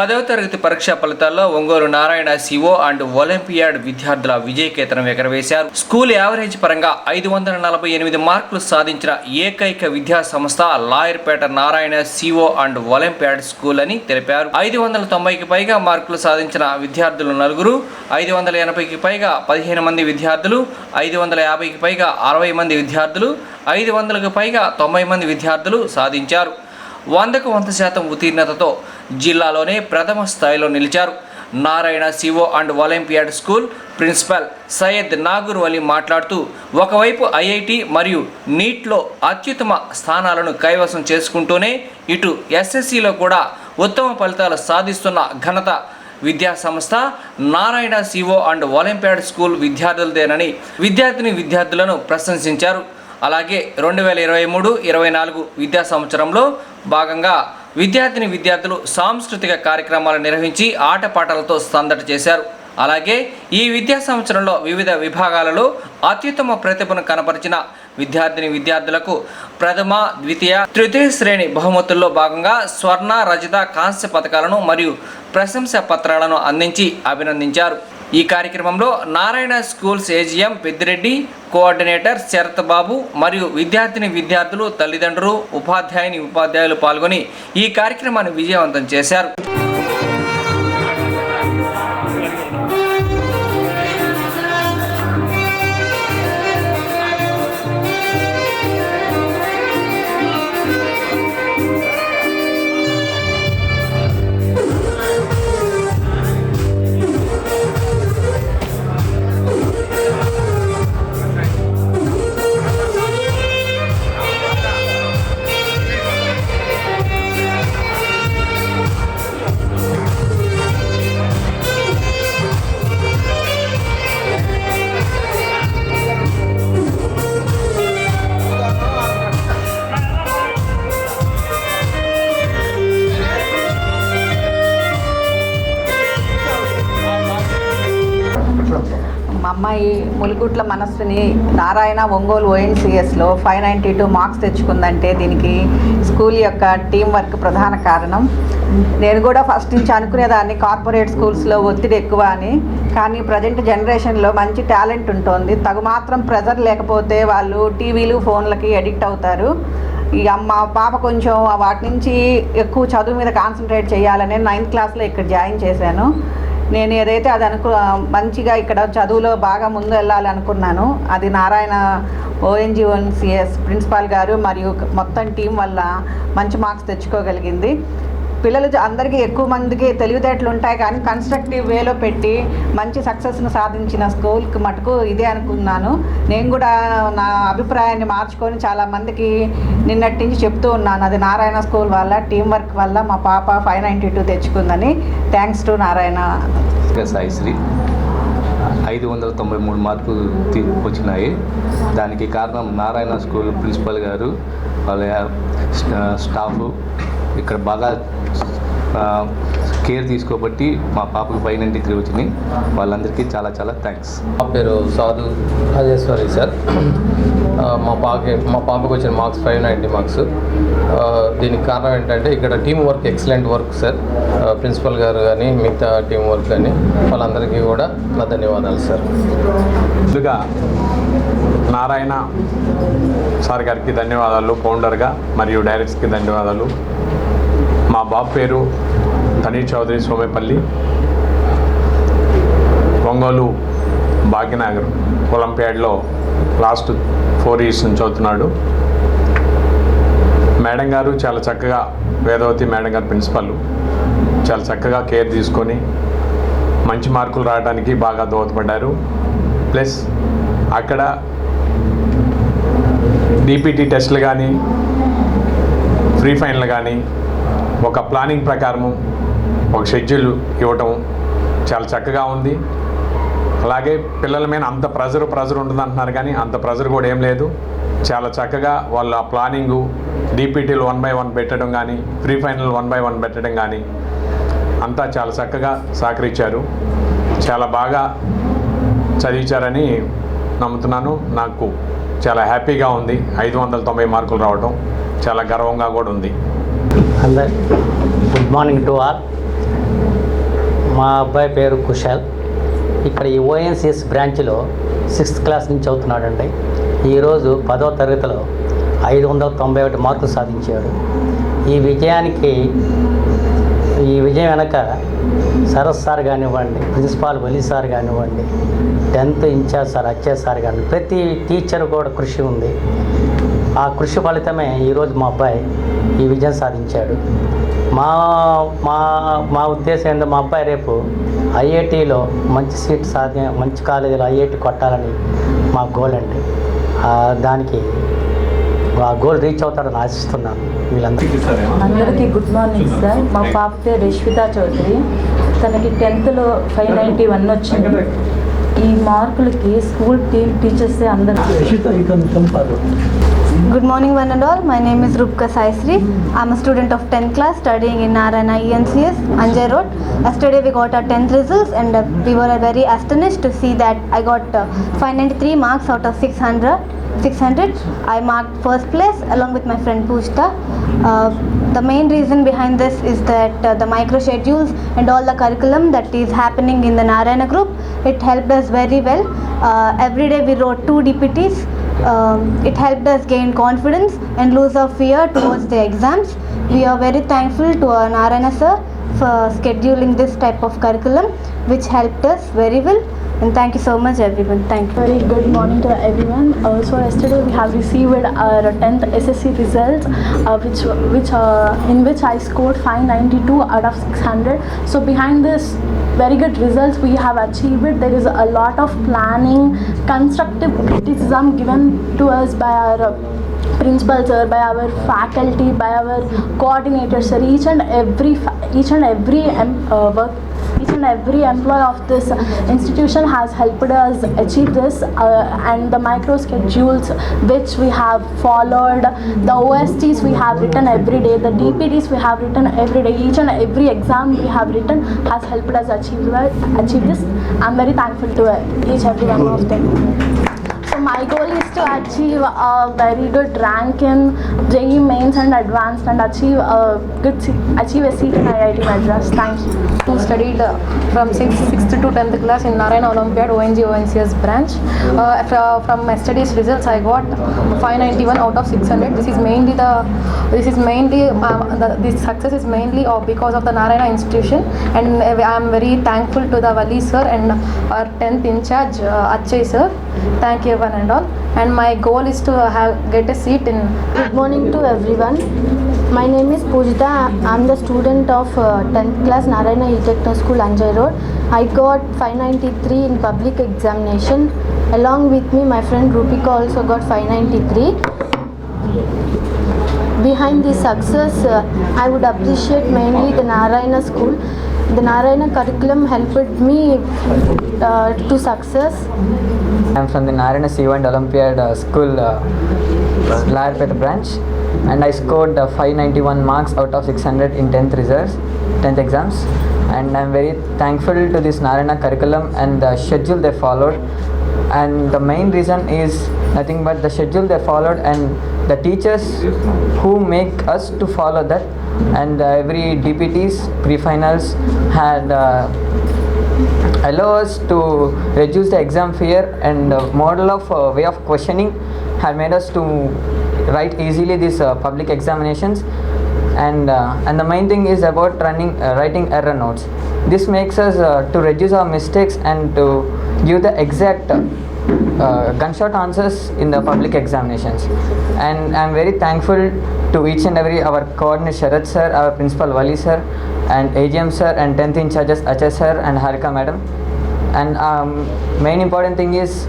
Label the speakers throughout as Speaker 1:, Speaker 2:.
Speaker 1: 10వ తరగతి పరీక్షా ఫలితాల్లో Ongole Narayana CO and Olympiad విద్యార్థుల విజయకేతనం ఎగరవేశారు. స్కూల్ యావరేజ్ పరంగా 548 మార్కులు సాధించిన ఏకైక విద్యా సంస్థ Lawyerpet Narayana CO and olympiad school అని తెలిపారు. 590కి పైగా మార్కులు సాధించిన విద్యార్థులు 4, 580కి పైగా 15 మంది విద్యార్థులు, 550కి పైగా 60 మంది విద్యార్థులు, 500కి పైగా 90 మంది విద్యార్థులు సాధించారు. 100కు 100% ఉత్తీర్ణతతో జిల్లాలోనే ప్రథమ స్థాయిలో నిలిచారు. Narayana CO and olympiad school principal Syed Nagoor Vali మాట్లాడుతూ, ఒకవైపు ఐఐటి మరియు నీట్లో అత్యుత్తమ స్థానాలను కైవసం చేసుకుంటూనే ఇటు ఎస్ఎస్సిలో కూడా ఉత్తమ ఫలితాలు సాధిస్తున్న ఘనత విద్యా సంస్థ Narayana CO and olympiad school విద్యార్థులదేనని విద్యార్థులను ప్రశంసించారు. అలాగే 2023-24 విద్యా సంవత్సరంలో భాగంగా విద్యార్థులు సాంస్కృతిక కార్యక్రమాలు నిర్వహించి ఆటపాటలతో సందడి చేశారు. అలాగే ఈ విద్యా సంవత్సరంలో వివిధ విభాగాలలో అత్యుత్తమ ప్రతిభను కనపరిచిన విద్యార్థులకు ప్రథమ, ద్వితీయ, తృతీయ శ్రేణి బహుమతుల్లో భాగంగా స్వర్ణ, రజత, కాంస్య పథకాలను మరియు ప్రశంసా పత్రాలను అందించి అభినందించారు. ఈ కార్యక్రమంలో Narayana schools AGM Peddireddy, coordinator Sarath Babu మరియు విద్యార్థులు, తల్లిదండ్రులు, ఉపాధ్యాయులు పాల్గొని ఈ కార్యక్రమాన్ని విజయవంతం చేశారు.
Speaker 2: మా అమ్మాయి ములుగుట్ల మనస్సుని నారాయణ ఒంగోలు ONCSలో 592 మార్క్స్ తెచ్చుకుందంటే దీనికి స్కూల్ యొక్క టీం వర్క్ ప్రధాన కారణం. నేను కూడా ఫస్ట్ నుంచి అనుకునేదాన్ని కార్పొరేట్ స్కూల్స్లో ఒత్తిడి ఎక్కువ అని, కానీ ప్రజెంట్ జనరేషన్లో మంచి టాలెంట్ ఉంటుంది. తగు మాత్రం ప్రెజర్ లేకపోతే వాళ్ళు టీవీలు, ఫోన్లకి అడిక్ట్ అవుతారు. ఇక మా పాప కొంచెం వాటి నుంచి ఎక్కువ చదువు మీద కాన్సన్ట్రేట్ చేయాలని 9th క్లాస్లో ఇక్కడ జాయిన్ చేశాను. నేను ఏదైతే అది మంచిగా ఇక్కడ చదువులో బాగా ముందు వెళ్ళాలి అనుకున్నాను. అది నారాయణ ONGS ప్రిన్సిపాల్ గారు మరియు మొత్తం టీం వల్ల మంచి మార్క్స్ తెచ్చుకోగలిగింది. పిల్లలు అందరికీ ఎక్కువ మందికి తెలివితేటలు ఉంటాయి, కానీ కన్స్ట్రక్టివ్ వేలో పెట్టి మంచి సక్సెస్ను సాధించిన స్కూల్కి మటుకు ఇదే అనుకున్నాను. నేను కూడా నా అభిప్రాయాన్ని మార్చుకొని చాలామందికి నిన్నటి నుంచి చెప్తూ ఉన్నాను. అది నారాయణ స్కూల్ వల్ల టీం వర్క్ వల్ల మా పాప 592 తెచ్చుకుందని. Thanks to Narayana.
Speaker 3: సాయిశ్రీ 593 మార్కులు వచ్చినాయి. దానికి కారణం నారాయణ స్కూల్ ప్రిన్సిపల్ గారు, వాళ్ళ స్టాఫ్ ఇక్కడ బాగా కేర్ తీసుకోబట్టి మా పాపకి 593 వచ్చినాయి. వాళ్ళందరికీ చాలా థ్యాంక్స్.
Speaker 4: మా పేరు సాధు రాజేశ్వరి సార్. మా పాపకు వచ్చిన మార్క్స్ 590 మార్క్స్. దీనికి కారణం ఏంటంటే ఇక్కడ team work excellent work sir. Principal గారు కానీ మిగతా టీం వర్క్ కానీ వాళ్ళందరికీ కూడా నా ధన్యవాదాలు సార్.
Speaker 5: ముందుగా నారాయణ సార్ గారికి ధన్యవాదాలు, ఫౌండర్గా మరియు డైరెక్టర్స్కి ధన్యవాదాలు. మా బాబు పేరు తనీర్ చౌదరి సోమేపల్లి, ఒంగోలు భాగ్యనగర్ ఒలింపియాడ్లో లాస్ట్ 4 years నుంచి చదువుతున్నాడు. మేడం గారు చాలా చక్కగా, వేదవతి మేడం గారు ప్రిన్సిపల్, చాలా చక్కగా కేర్ తీసుకొని మంచి మార్కులు రావడానికి బాగా దోహదపడ్డారు. ప్లస్ అక్కడ DPT టెస్టులు కానీ, ఫ్రీ ఫైనల్ కానీ ఒక ప్లానింగ్ ప్రకారము ఒక షెడ్యూల్ ఇవ్వటం చాలా చక్కగా ఉంది. అలాగే పిల్లల మీద అంత ప్రెజర్ ఉంటుంది అంటున్నారు, కానీ అంత ప్రెజర్ కూడా ఏం లేదు. చాలా చక్కగా వాళ్ళ ప్లానింగు, DPTలు 1 by 1 పెట్టడం కానీ, ఫ్రీ ఫైనల్ 1 by 1 పెట్టడం కానీ అంతా చాలా చక్కగా సహకరించారు. చాలా బాగా చదివించారని నమ్ముతున్నాను. నాకు చాలా హ్యాపీగా ఉంది. 590 మార్కులు రావడం చాలా గర్వంగా కూడా ఉంది.
Speaker 6: Good morning to all. మా అబ్బాయి పేరు కుశాల్. ఇక్కడ ఈ ఓఎన్సిఎస్ బ్రాంచ్లో 6th క్లాస్ నుంచి చదువుతున్నాడండి. ఈరోజు 10వ తరగతిలో 591 మార్కులు సాధించాడు. ఈ విజయం వెనక సరస్ సార్ కానివ్వండి, ప్రిన్సిపాల్ వలి సార్ కానివ్వండి, 10th ఇన్ఛార్జ్ సార్ అచ్చే సార్ కానివ్వండి, ప్రతి టీచర్ కూడా కృషి ఉంది. ఆ కృషి ఫలితమే ఈరోజు మా అబ్బాయి ఈ విజయం సాధించాడు. మా మా మా ఉద్దేశం ఏంటంటే మా అబ్బాయి రేపు ఐఐటీలో మంచి సీట్ మంచి కాలేజీలో ఐఐటి కొట్టాలని మా గోల్ అండి. దానికి ఆ గోల్ రీచ్ అవుతారని ఆశిస్తున్నాను.
Speaker 7: అందరికీ గుడ్ మార్నింగ్ సార్. మా పాప పేరు రిష్వితా చౌదరి. తనకి 10th లో 591 వచ్చింది. ఈ మార్కులకి స్కూల్ టీచర్స్ అందరూ.
Speaker 8: Good morning one and all. My name is Rupka Saisri. I'm a student of 10th class studying in Narayana ENCS, Anjay Road. Yesterday we got our 10th results and we were very astonished to see that I got 593 marks out of 600. I marked first place along with my friend Pooshta. The main reason behind this is that the micro schedules and all the curriculum that is happening in the Narayana group, it helped us very well. Every day we wrote 2 DPTs. It helped us gain confidence and lose our fear towards the exams. We are very thankful to Narayana sir for scheduling this type of curriculum, which helped us very well. And thank you so much everyone. Thank you.
Speaker 9: Very good morning to everyone. So yesterday we have received our 10th SSC results, in which I scored 592 out of 600. So behind this very good results we have achieved, there is a lot of planning, constructive criticism given to us by our principal sir, by our faculty, by our coordinators sir. Each and every employee of this institution has helped us achieve this, and the micro schedules which we have followed, the OSTs we have written every day, the DPTs we have written every day, each and every exam we have written has helped us achieve this. I'm very thankful to each every one of them. So my goal is to achieve a very good rank in JEE Mains and Advanced and achieve a seat in IIT Madras. Thank you.
Speaker 10: I studied from 6th to 10th class in Narayana Olympiad ONCS branch. From yesterday's results I got 591 out of 600. This success is mainly because of the Narayana institution, and I am very thankful to the Wali sir and our 10th in charge Achay sir. Thank you one and all. And my goal is to get a seat in.
Speaker 9: Good morning to everyone. My name is Pujita. I'm the student of 10th class Narayana E-Techno School, Anjay Road. I got 593 in public examination. Along with me, my friend Rupika also got 593. Behind this success, I would appreciate mainly the Narayana school. The Narayana curriculum helped me to success.
Speaker 11: I'm from the Narayana C1 Olympiad School, Layarpeta branch, and I scored 591 marks out of 600 in 10th exams. And I'm very thankful to this Narayana curriculum and the schedule they followed. And the main reason is nothing but the schedule they followed and the teachers who make us to follow that. And every DPTs, pre-finals had allow us to reduce the exam fear, and model of way of questioning had made us to write easily these public examinations. And the main thing is about writing error notes. This makes us to reduce our mistakes and to give the exact gunshot answers in the public examinations. And I'm very thankful to each and every our coordinator Sharad sir, our principal Wali sir, and AGM sir, and 10th in charges Achay sir and Harika madam. And main important thing is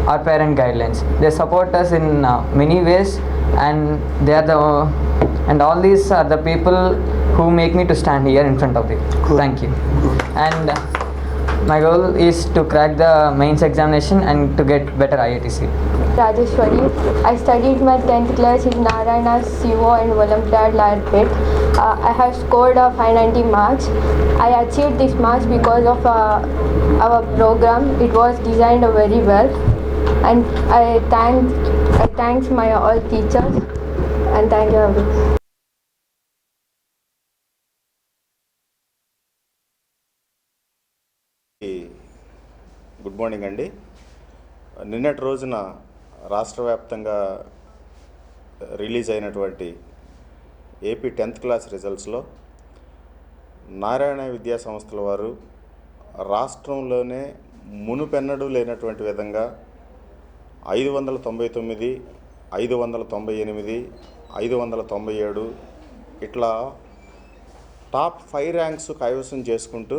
Speaker 11: our parent guidelines. They support us in many ways, and they are and all these are the people who make me to stand here in front of you. Thank you. And my goal is to crack the mains examination and to get better IIT seat.
Speaker 12: Rajeshwari. I studied my 10th class in Narayana CO and Olympiad Layarpet. I have scored 590 marks. I achieved this marks because of our program. It was designed very well, and I thanks my all teachers, and thank you everyone.
Speaker 13: Good morning అండి. నిన్నటి రోజున రాష్ట్ర వ్యాప్తంగా release అయినటువంటి AP 10th class రిజల్ట్స్లో Narayana విద్యా సంస్థల వారు రాష్ట్రంలోనే మునుపెన్నడూ లేనటువంటి విధంగా 599, 598, 597 ఇట్లా టాప్ 5 ర్యాంక్స్ కైవసం చేసుకుంటూ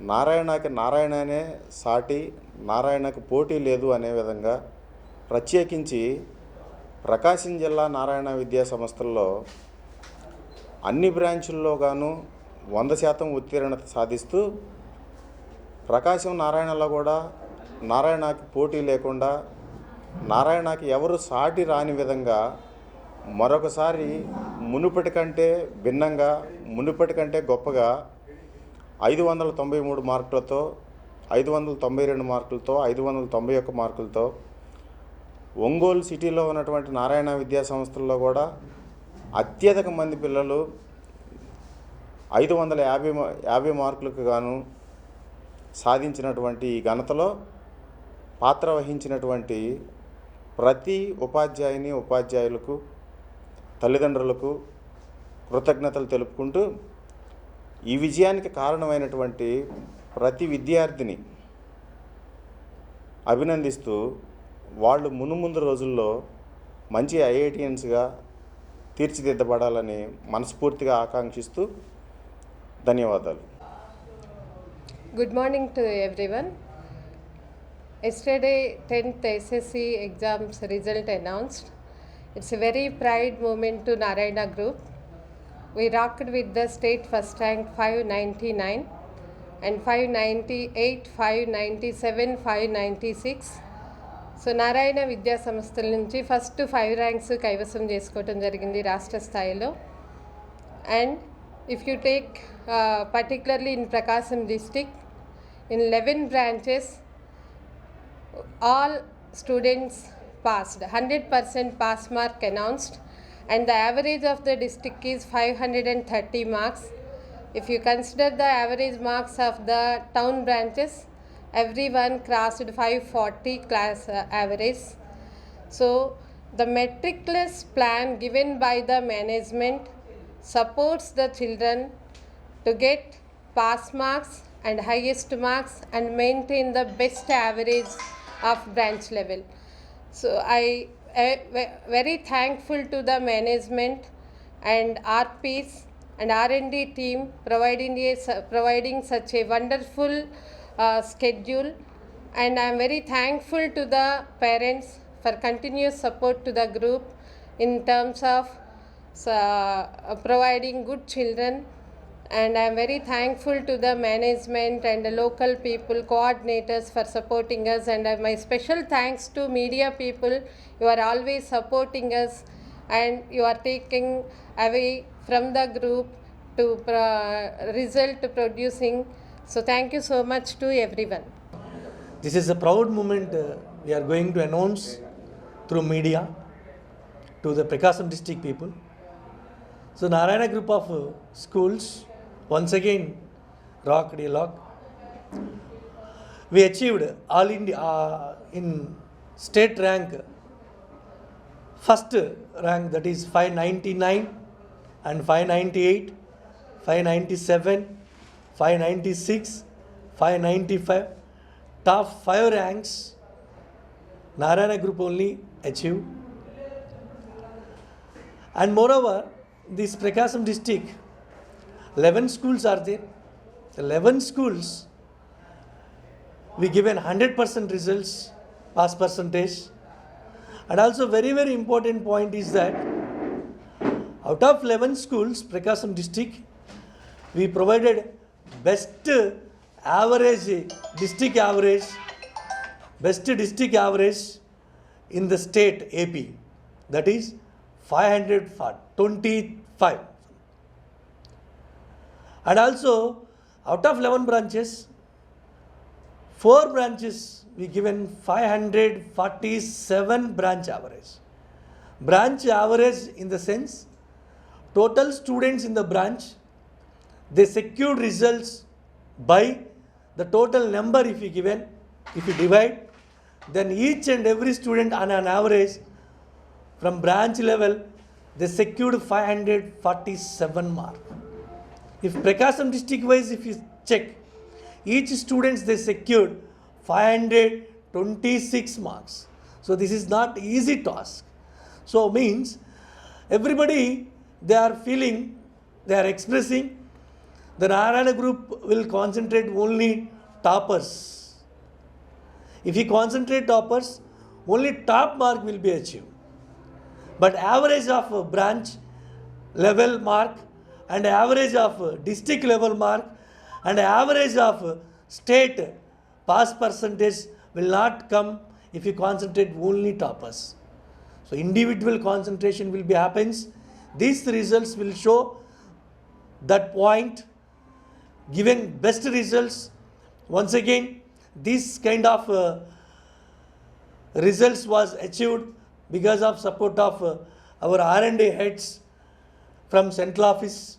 Speaker 13: నారాయణకి నారాయణనే సాటి, నారాయణకు పోటీ లేదు అనే విధంగా ప్రత్యేకించి ప్రకాశం జిల్లా నారాయణ విద్యా సంస్థల్లో అన్ని బ్రాంచుల్లో గాను 100% ఉత్తీర్ణత సాధిస్తూ ప్రకాశం నారాయణలో కూడా నారాయణకి పోటీ లేకుండా, నారాయణకి ఎవరు సాటి రాని విధంగా మరొకసారి మునుపటి కంటే భిన్నంగా, మునుపటి కంటే గొప్పగా 593 మార్కులతో, 592 మార్కులతో, 591 మార్కులతో ఒంగోలు సిటీలో ఉన్నటువంటి నారాయణ విద్యా సంస్థల్లో కూడా అత్యధిక మంది పిల్లలు 550 మార్కులకు గాను సాధించినటువంటి ఈ ఘనతలో పాత్ర వహించినటువంటి ప్రతి ఉపాధ్యాయుని, ఉపాధ్యాయులకు, తల్లిదండ్రులకు కృతజ్ఞతలు తెలుపుకుంటూ ఈ విజయానికి కారణమైనటువంటి ప్రతి విద్యార్థిని అభినందిస్తూ వాళ్ళు మునుముందు రోజుల్లో మంచి ఐఐటియన్స్గా తీర్చిదిద్దబడాలని మనస్ఫూర్తిగా ఆకాంక్షిస్తూ ధన్యవాదాలు.
Speaker 14: Good morning to everyone. Yesterday 10th SSC exams result announced. It's a very pride moment to Narayana Group. We rocked with the state first rank 599 and 598, 597, 596. So Narayana విద్యా సంస్థల నుంచి ఫస్ట్ 5 ర్యాంక్స్ కైవసం చేసుకోవటం జరిగింది రాష్ట్ర స్థాయిలో. And if you take particularly in Prakasam district, in 11 branches, all students passed, 100% pass mark announced, and the average of the district is 530 marks. If you consider the average marks of the town branches, everyone crossed 540 class average. So the meticulous plan given by the management supports the children to get pass marks and highest marks and maintain the best average of branch level. So I very thankful to the management and RPs and R&D team providing such a wonderful schedule, and I am very thankful to the parents for continuous support to the group in terms of providing good children. And I am very thankful to the management and the local people, coordinators for supporting us, and my special thanks to media people. You are always supporting us and you are taking away from the group to result producing. So thank you so much to everyone.
Speaker 15: This is a proud moment we are going to announce through media to the Prakasam district people. So Narayana group of schools once again rocked a lot. We achieved all India in state rank, first rank, that is 599 and 598, 597, 596, 595. Top 5 ranks Narayana group only achieved. And moreover, this Prakasam district, 11 schools are there. 11 schools we given 100% results, pass percentage. And also very important point is that out of 11 schools, Prakasam district, we provided best average, district average, best district average in the state AP, that is 525. And also out of 11 branches, 4 branches we given 547 branch average. Branch average in the sense total students in the branch, they secured results by the total number if you given, if you divide, then each and every student on an average from branch level, they secured 547 marks. If Prakasam district wise, if you check, each students they secured 526 marks. So this is not easy task. So means everybody, they are feeling, they are expressing, the Narayana group will concentrate only toppers. If you concentrate toppers, only top mark will be achieved. But average of branch level mark and average of district level mark and average of state pass percentage will not come if you concentrate only toppers. So individual concentration will be happens. These results will show that point, given best results. Once again, this kind of results was achieved because of support of our R&D heads from central office.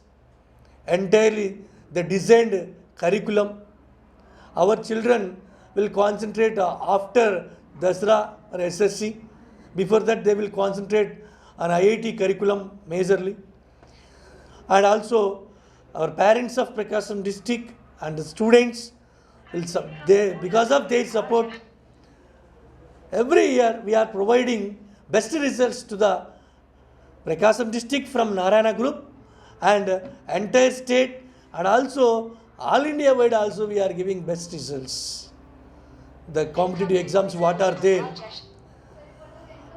Speaker 15: Entirely the designed curriculum. Our children will concentrate after Dasra or SSC. Before that they will concentrate on IIT curriculum majorly. And also our parents of Prakasam district and the students will because of their support, every year we are providing best results to the Prakasam district from Narayana group and entire state, and also all India wide also we are giving best results. The competitive exams what are there?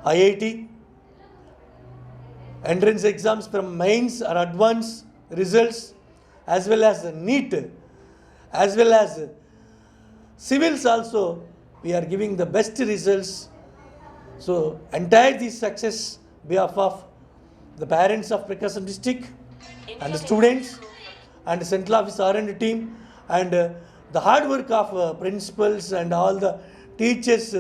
Speaker 15: IIT, entrance exams from mains or advanced results, as well as NEET, as well as civils also we are giving the best results. So entire this success behalf of the parents of Prakasam district and the students and the central office R&D team and the hard work of principals and all the teachers,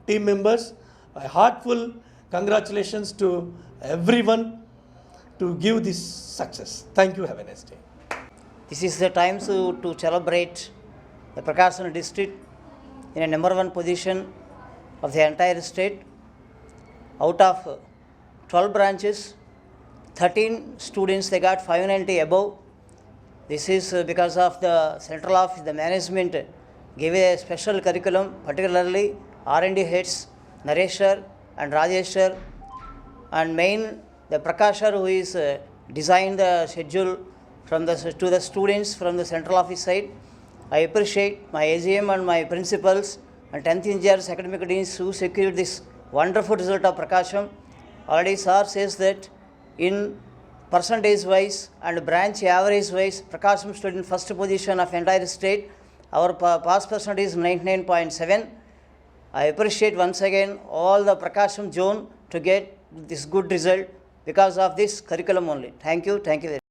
Speaker 15: team members. A heartful congratulations to everyone to give this success. Thank you. Have a nice day.
Speaker 16: This is the time to celebrate the Prakasam district in a number one position of the entire state. Out of 12 branches, 13 students they got 590 above. This is because of the central office, the management gave a special curriculum, particularly R&D heads, Nareshar and Rajeshar, and main the Prakashar who is designed the schedule from to the students from the central office side. I appreciate my AGM and my principals and 10th engineers academic deans who secured this wonderful result of Prakasam. Already sir says that in percentage wise and branch average wise, Prakasam stood in first position of entire state. Our pass percentage is 99.7. I appreciate once again all the Prakasam zone to get this good result because of this curriculum only. Thank you. Thank you very much.